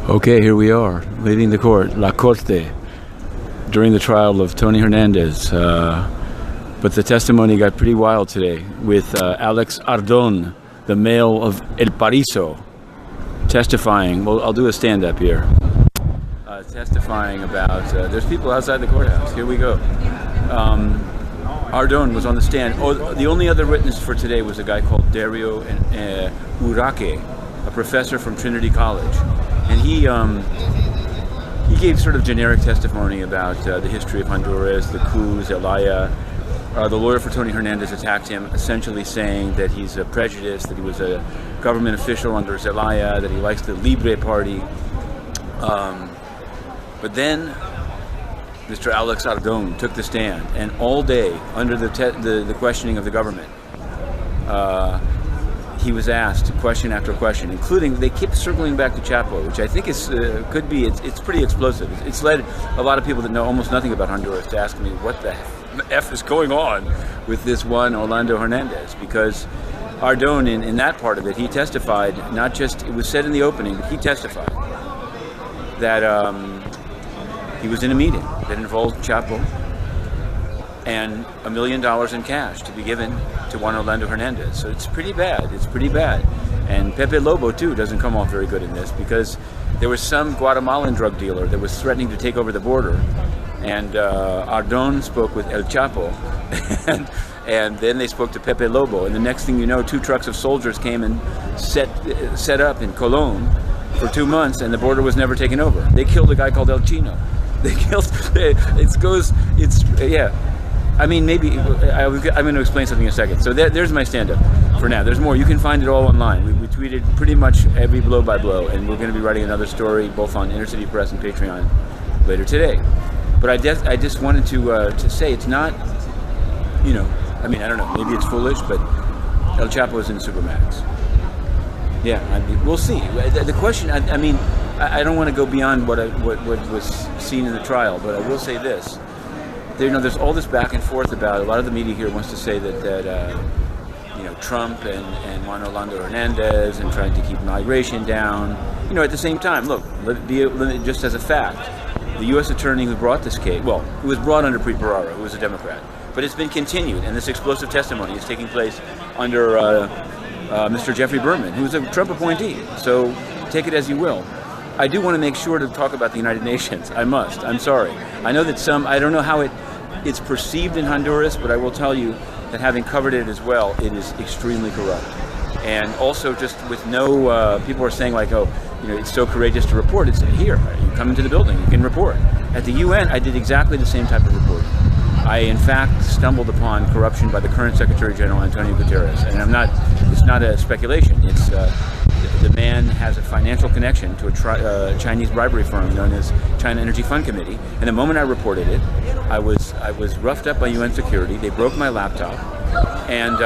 Okay, here we are, leaving the court, La Corte, during the trial of Tony Hernandez. But the testimony got pretty wild today with Alex Ardon, the mayor of El Pariso, testifying. Well, I'll do a stand-up here. Testifying about, there's people outside the courthouse. Here we go. Ardon was on the stand. Oh, the only other witness for today was a guy called Dario Urraque, a professor from Trinity College. And he gave sort of generic testimony about the history of Honduras, the coups, Zelaya. The lawyer for Tony Hernandez attacked him, essentially saying that he's a prejudiced, that he was a government official under Zelaya, that he likes the Libre Party. But then Mr. Alex Ardon took the stand, and all day, under the questioning of the government, he was asked question after question, including, they keep circling back to Chapo, which I think is could be, it's pretty explosive. It's led a lot of people that know almost nothing about Honduras to ask me what the F is going on with this one Orlando Hernandez, because Ardon, in that part of it, he testified, not just, it was said in the opening, but he testified that he was in a meeting that involved Chapo and $1 million in cash to be given to Juan Orlando Hernandez. So it's pretty bad. It's pretty bad. And Pepe Lobo, too, doesn't come off very good in this, because there was some Guatemalan drug dealer that was threatening to take over the border. And Ardon spoke with El Chapo, and then they spoke to Pepe Lobo. And the next thing you know, 2 trucks of soldiers came and set up in Colón for 2 months, and the border was never taken over. They killed a guy called El Chino. They killed, yeah. I mean, maybe, I'm going to explain something in a second. So there's my stand-up for now. There's more. You can find it all online. We tweeted pretty much every blow by blow, and we're going to be writing another story both on Inner City Press and Patreon later today. But I just wanted to say it's not, you know, I mean, I don't know, maybe it's foolish, but El Chapo is in Supermax. Yeah, I mean, we'll see. The question, I mean, I don't want to go beyond what was seen in the trial, but I will say this. There's all this back and forth about, a lot of the media here wants to say that you know, Trump and Juan Orlando Hernandez and trying to keep migration down. You know, at the same time, look, just as a fact, the U.S. attorney who brought this case, well, it was brought under Preet Bharara, who was a Democrat, but it's been continued, and this explosive testimony is taking place under Mr. Jeffrey Berman, who's a Trump appointee. So take it as you will. I do want to make sure to talk about the United Nations. I must. I'm sorry. I know that I don't know how it's perceived in Honduras, but I will tell you that having covered it as well, it is extremely corrupt. And also just with no, people are saying like, oh, you know, it's so courageous to report. It's here, you come into the building, you can report. At the UN, I did exactly the same type of reporting. I, in fact, stumbled upon corruption by the current Secretary General, Antonio Guterres. And it's not a speculation. It's, the man has a financial connection to a Chinese bribery firm known as China Energy Fund Committee. And the moment I reported it, I was roughed up by UN security. They broke my laptop, and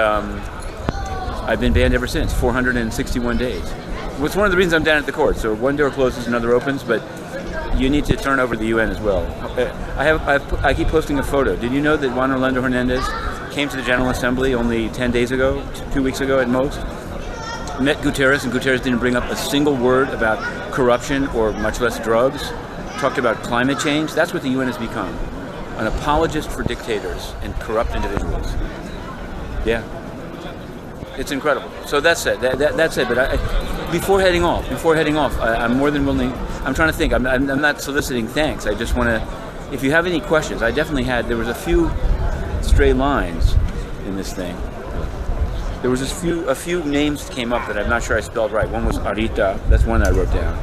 I've been banned ever since, 461 days. It's one of the reasons I'm down at the court. So one door closes, another opens, but you need to turn over the UN as well. I keep posting a photo. Did you know that Juan Orlando Hernandez came to the General Assembly only 10 days ago, 2 weeks ago at most? Met Guterres, and Guterres didn't bring up a single word about corruption or much less drugs. Talked about climate change. That's what the UN has become. An apologist for dictators and corrupt individuals. Yeah. It's incredible. So that's it. That's it. But before heading off, I'm more than willing. I'm trying to think. I'm not soliciting thanks. I just want to. If you have any questions, I definitely had. There was a few stray lines in this thing. There was a few names that came up that I'm not sure I spelled right. One was Arita. That's one I wrote down.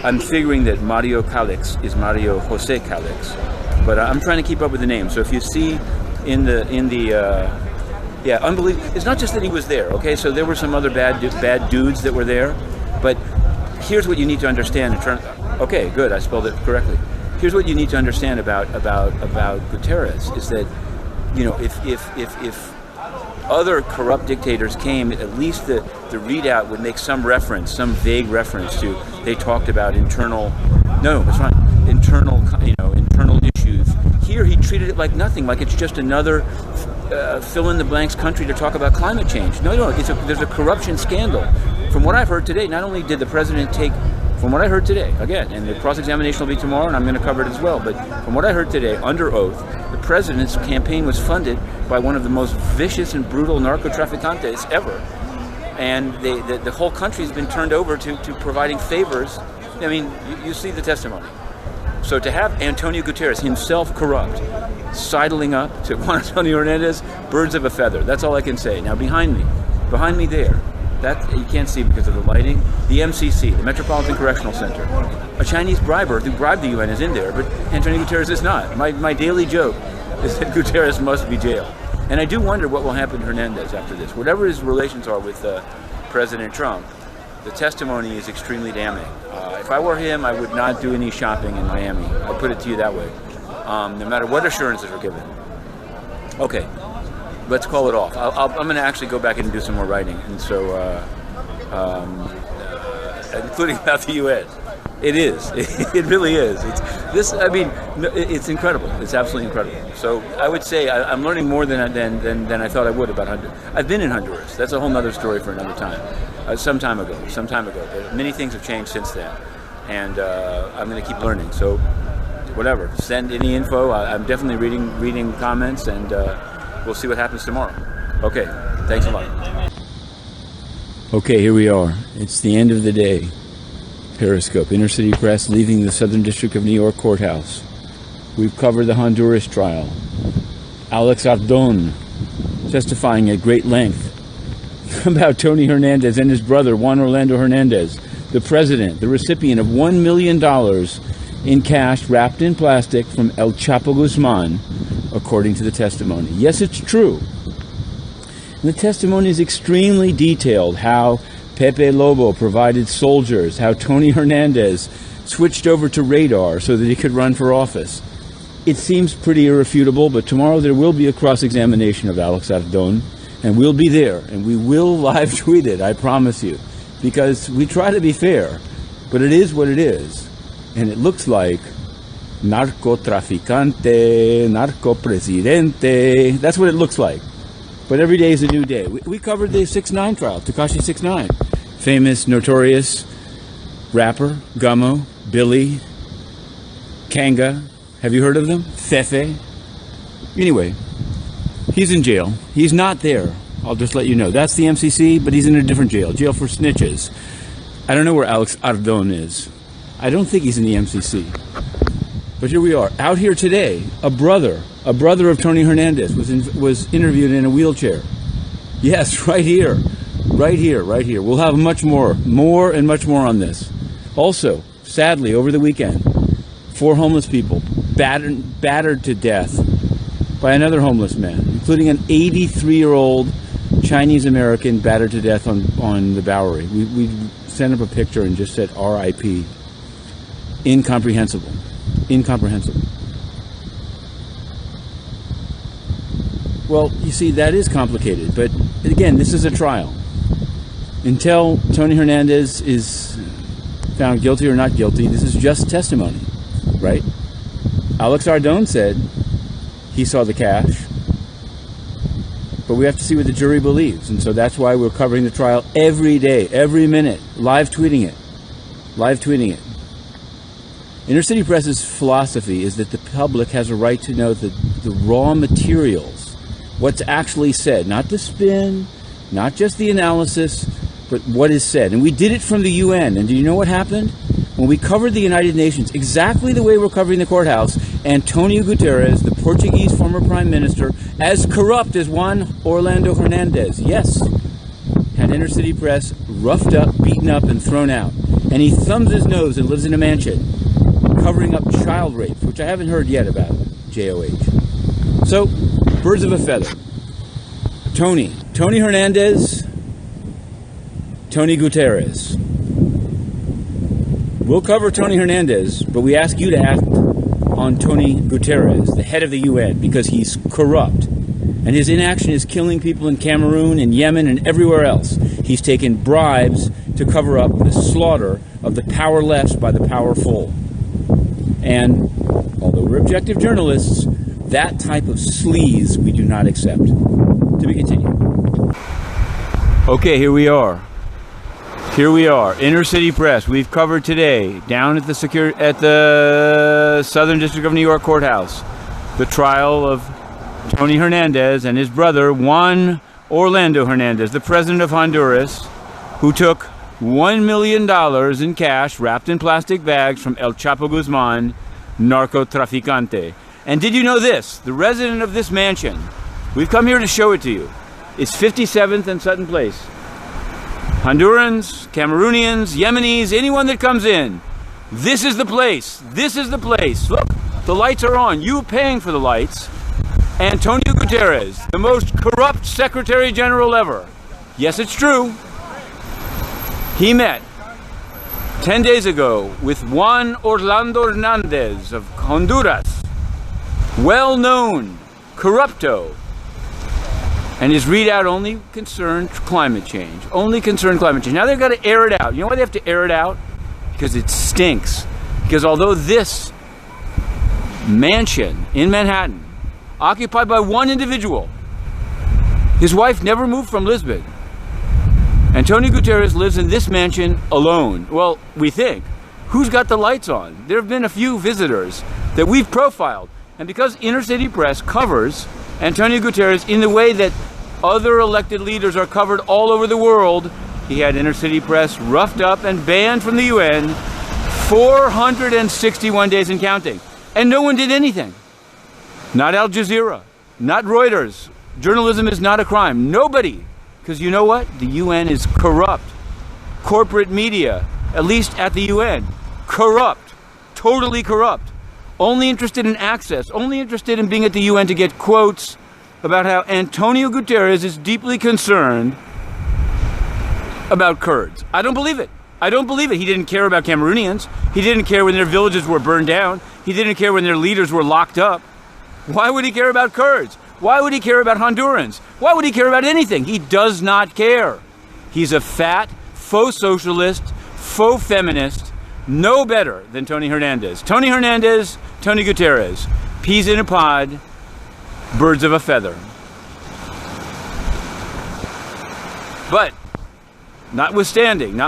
I'm figuring that Mario Calix is Mario Jose Calix, but I'm trying to keep up with the names. So if you see in the yeah, unbelievable. It's not just that he was there, okay? So there were some other bad dudes that were there, but here's what you need to understand in terms. Okay, good, I spelled it correctly. Here's what you need to understand about Guterres is that, you know, if other corrupt dictators came, at least the readout would make some reference, some vague reference to. They talked about internal issues. Here he treated it like nothing, like it's just another fill-in-the-blanks country to talk about climate change. No, there's a corruption scandal. From what I've heard today, not only did the president take from what I heard today, again, and the cross-examination will be tomorrow, and I'm going to cover it as well, but from what I heard today, under oath, the president's campaign was funded by one of the most vicious and brutal narcotraficantes ever. And the whole country's been turned over to providing favors. I mean, you see the testimony. So to have Antonio Guterres, himself corrupt, sidling up to Juan Tony Hernandez, birds of a feather. That's all I can say. Now behind me there, that you can't see because of the lighting, the MCC, the Metropolitan Correctional Center. A Chinese briber who bribed the UN is in there, but Antonio Guterres is not. My daily joke is that Guterres must be jailed. And I do wonder what will happen to Hernandez after this. Whatever his relations are with President Trump, the testimony is extremely damning. If I were him, I would not do any shopping in Miami. I'll put it to you that way. No matter what assurances are given. Okay, let's call it off. I'm going to actually go back and do some more writing, and so, including about the UN. It is. It really is. It's incredible. It's absolutely incredible. So I would say I'm learning more than I thought I would about Honduras. I've been in Honduras. That's a whole other story for another time. Some time ago. But many things have changed since then, and I'm going to keep learning. So whatever. Send any info. I'm definitely reading comments, and we'll see what happens tomorrow. Okay. Thanks a lot. Okay, here we are. It's the end of the day. Periscope, Inner City Press, leaving the Southern District of New York courthouse. We've covered the Honduras trial. Alex Ardon testifying at great length about Tony Hernandez and his brother, Juan Orlando Hernandez, the president, the recipient of $1 million in cash wrapped in plastic from El Chapo Guzman, according to the testimony. Yes, it's true. And the testimony is extremely detailed, how Pepe Lobo provided soldiers, how Tony Hernandez switched over to radar so that he could run for office. It seems pretty irrefutable, but tomorrow there will be a cross-examination of Alex Ardon, and we'll be there, and we will live tweet it, I promise you, because we try to be fair, but it is what it is, and it looks like narcotraficante, narcopresidente, that's what it looks like. But every day is a new day. We covered the 6ix9ine trial, Tekashi 6ix9ine. Famous, notorious rapper, Gummo, Billy, Kanga. Have you heard of them? Fefe. Anyway, he's in jail. He's not there. I'll just let you know. That's the MCC, but he's in a different jail. Jail for snitches. I don't know where Alex Ardon is. I don't think he's in the MCC. But here we are, out here today. A brother of Tony Hernandez was interviewed in a wheelchair. Yes, right here. We'll have much more and much more on this. Also, sadly, over the weekend, 4 homeless people battered to death by another homeless man, including an 83-year-old Chinese American battered to death on the Bowery. We sent up a picture and just said R.I.P. Incomprehensible. Well, you see, that is complicated, but again, this is a trial. Until Tony Hernandez is found guilty or not guilty, this is just testimony, right? Alex Ardon said he saw the cash, but we have to see what the jury believes, and so that's why we're covering the trial every day, every minute, live tweeting it. Inner City Press's philosophy is that the public has a right to know the raw materials, what's actually said, not the spin, not just the analysis, but what is said. And we did it from the UN. And do you know what happened? When we covered the United Nations, exactly the way we're covering the courthouse, Antonio Guterres, the Portuguese former prime minister, as corrupt as Juan Orlando Hernandez, yes, had Inner City Press roughed up, beaten up, and thrown out. And he thumbs his nose and lives in a mansion, covering up child rape, which I haven't heard yet about, JOH. So, birds of a feather. Tony Hernandez, Tony Guterres. We'll cover Tony Hernandez, but we ask you to act on Tony Guterres, the head of the UN, because he's corrupt. And his inaction is killing people in Cameroon and Yemen and everywhere else. He's taken bribes to cover up the slaughter of the powerless by the powerful. And although we're objective journalists, that type of sleaze we do not accept. To be continued. Okay, here we are. Here we are, Inner City Press. We've covered today, down at the Southern District of New York Courthouse, the trial of Tony Hernandez and his brother, Juan Orlando Hernandez, the president of Honduras, who took $1 million in cash wrapped in plastic bags from El Chapo Guzman, narcotraficante. And did you know this? The resident of this mansion, we've come here to show it to you, is 57th and Sutton Place. Hondurans, Cameroonians, Yemenis, anyone that comes in, this is the place. This is the place. Look, the lights are on. You paying for the lights. Antonio Guterres, the most corrupt Secretary General ever. Yes, it's true. He met 10 days ago with Juan Orlando Hernandez of Honduras, well-known corrupto. And his readout only concerned climate change. Only concerned climate change. Now they've got to air it out. You know why they have to air it out? Because it stinks. Because although this mansion in Manhattan, occupied by one individual, his wife never moved from Lisbon. Antonio Guterres lives in this mansion alone. Well, we think. Who's got the lights on? There have been a few visitors that we've profiled. And because Inner City Press covers Antonio Guterres in the way that other elected leaders are covered all over the world, he had Inner City Press roughed up and banned from the UN 461 days and counting. And no one did anything. Not Al Jazeera, not Reuters. Journalism is not a crime. Nobody. Because you know what? The UN is corrupt. Corporate media, at least at the UN, corrupt. Totally corrupt. Only interested in access, only interested in being at the UN to get quotes about how Antonio Guterres is deeply concerned about Kurds. I don't believe it. I don't believe it. He didn't care about Cameroonians. He didn't care when their villages were burned down. He didn't care when their leaders were locked up. Why would he care about Kurds? Why would he care about Hondurans? Why would he care about anything? He does not care. He's a fat, faux socialist, faux feminist, no better than Tony Hernandez. Tony Hernandez, Tony Guterres, peas in a pod, birds of a feather. But, notwithstanding,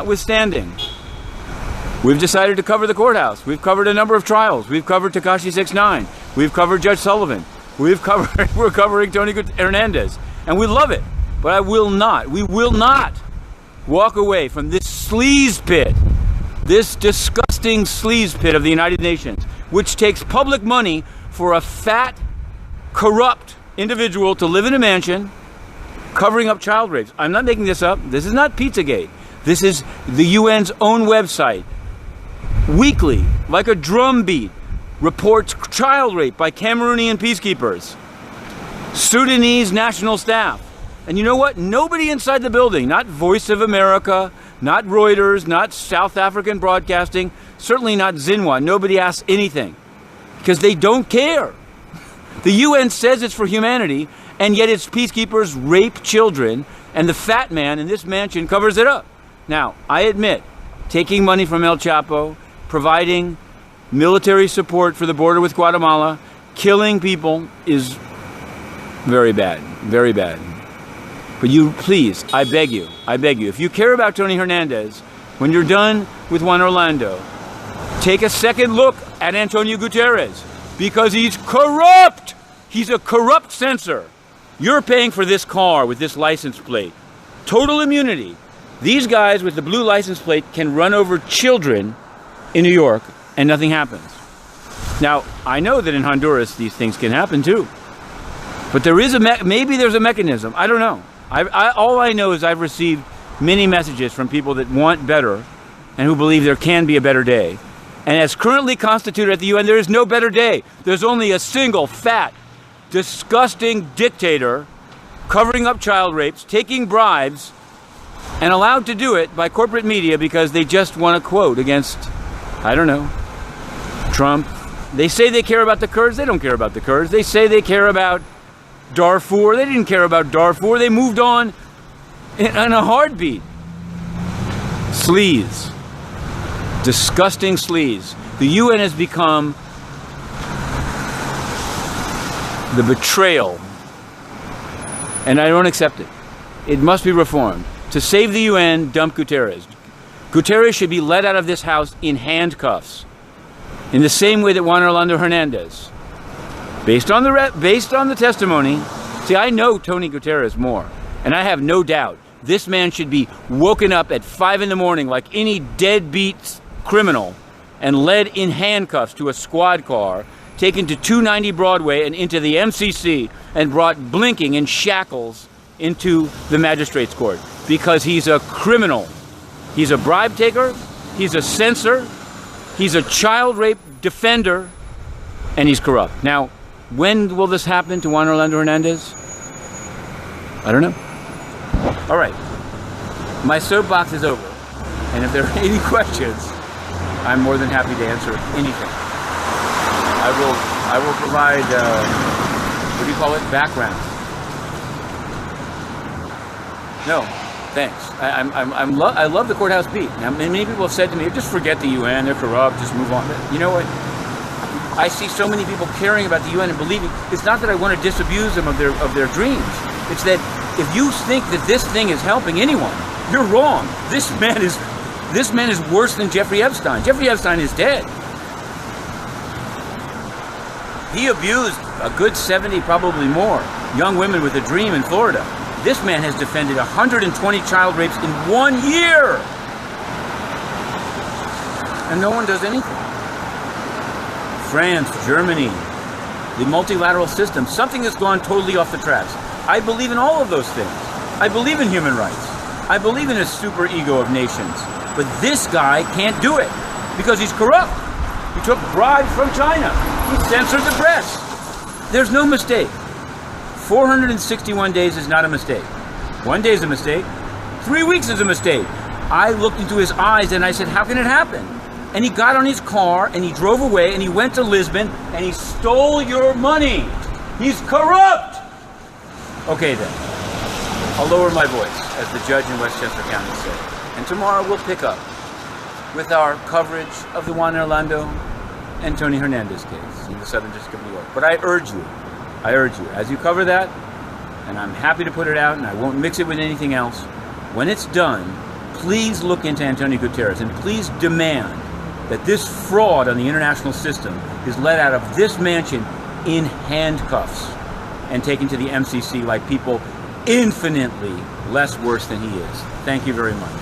we've decided to cover the courthouse. We've covered a number of trials. We've covered Tekashi 6ix9ine. We've covered Judge Sullivan. We're covering Tony Hernandez. And we love it. But we will not walk away from this sleaze pit, this disgusting sleaze pit of the United Nations, which takes public money for a fat, corrupt individual to live in a mansion covering up child rapes. I'm not making this up. This is not Pizzagate. This is the UN's own website. Weekly, like a drumbeat, reports child rape by Cameroonian peacekeepers, Sudanese national staff. And you know what? Nobody inside the building, not Voice of America, not Reuters, not South African Broadcasting, certainly not Xinhua, nobody asks anything. Because they don't care. The UN says it's for humanity, and yet its peacekeepers rape children, and the fat man in this mansion covers it up. Now, I admit, taking money from El Chapo, providing military support for the border with Guatemala, killing people is very bad, very bad. But you, please, I beg you, if you care about Tony Hernandez, when you're done with Juan Orlando, take a second look at Antonio Guterres, because he's corrupt. He's a corrupt censor. You're paying for this car with this license plate. Total immunity. These guys with the blue license plate can run over children in New York and nothing happens. Now, I know that in Honduras these things can happen too. But there is maybe there's a mechanism. I don't know. All I know is I've received many messages from people that want better and who believe there can be a better day. And as currently constituted at the UN, there is no better day. There's only a single fat, disgusting dictator covering up child rapes, taking bribes, and allowed to do it by corporate media because they just want a quote against, I don't know, Trump. They say they care about the Kurds. They don't care about the Kurds. They say they care about Darfur. They didn't care about Darfur. They moved on in a heartbeat. Sleaze. Disgusting sleaze. The UN has become the betrayal. And I don't accept it. It must be reformed. To save the UN, dump Guterres. Guterres should be let out of this house in handcuffs, in the same way that Juan Orlando Hernandez. Based on the testimony, see, I know Tony Guterres more, and I have no doubt this man should be woken up at 5 in the morning like any deadbeat criminal and led in handcuffs to a squad car, taken to 290 Broadway and into the MCC and brought blinking in shackles into the magistrate's court, because he's a criminal. He's a bribe taker, he's a censor, he's a child rape defender, and he's corrupt. Now, when will this happen to Juan Orlando Hernandez? I don't know. All right, my soapbox is over, and if there are any questions, I'm more than happy to answer anything. I will provide, what do you call it, background. No, thanks. I love the courthouse beat. Now, many people have said to me, just forget the UN, they're corrupt, just move on. You know what? I see so many people caring about the UN and believing. It's not that I want to disabuse them of their dreams. It's that if you think that this thing is helping anyone, you're wrong. This man is worse than Jeffrey Epstein. Jeffrey Epstein is dead. He abused a good 70, probably more, young women with a dream in Florida. This man has defended 120 child rapes in 1 year. And no one does anything. France, Germany, the multilateral system, something has gone totally off the tracks. I believe in all of those things. I believe in human rights. I believe in a super ego of nations. But this guy can't do it because he's corrupt. He took bribes from China. He censored the press. There's no mistake. 461 days is not a mistake. 1 day is a mistake. 3 weeks is a mistake. I looked into his eyes and I said, how can it happen? And he got on his car and he drove away and he went to Lisbon and he stole your money. He's corrupt. Okay then, I'll lower my voice, as the judge in Westchester County said. And tomorrow we'll pick up with our coverage of the Juan Orlando and Tony Hernandez case in the Southern District of New York. But I urge you, as you cover that, and I'm happy to put it out and I won't mix it with anything else, when it's done, please look into Antonio Guterres and please demand that this fraud on the international system is let out of this mansion in handcuffs and taken to the MCC like people infinitely less worse than he is. Thank you very much.